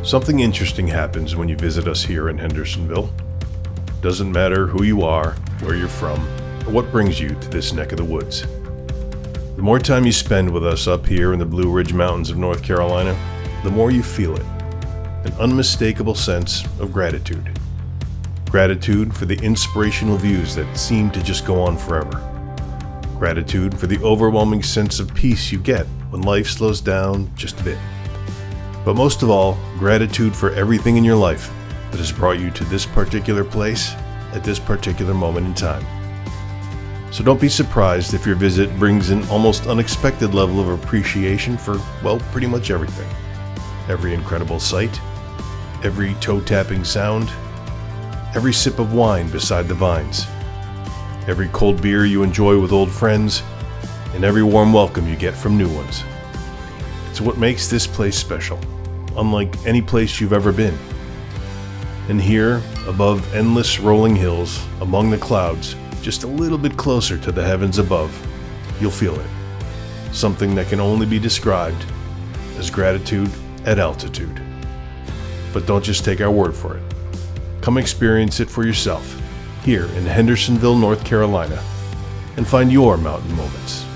Something interesting happens when you visit us here in Hendersonville. Doesn't matter who you are, where you're from, or what brings you to this neck of the woods. The more time you spend with us up here in the Blue Ridge Mountains of North Carolina, the more you feel it. An unmistakable sense of gratitude. Gratitude for the inspirational views that seem to just go on forever. Gratitude for the overwhelming sense of peace you get when life slows down just a bit. But most of all, gratitude for everything in your life that has brought you to this particular place at this particular moment in time. So don't be surprised if your visit brings an almost unexpected level of appreciation for, well, pretty much everything. Every incredible sight, every toe-tapping sound, every sip of wine beside the vines, every cold beer you enjoy with old friends, and every warm welcome you get from new ones. It's what makes this place special, unlike any place you've ever been. And here, above endless rolling hills, among the clouds, just a little bit closer to the heavens above, you'll feel it. Something that can only be described as gratitude at altitude. But don't just take our word for it. Come experience it for yourself, here in Hendersonville, North Carolina, and find your mountain moments.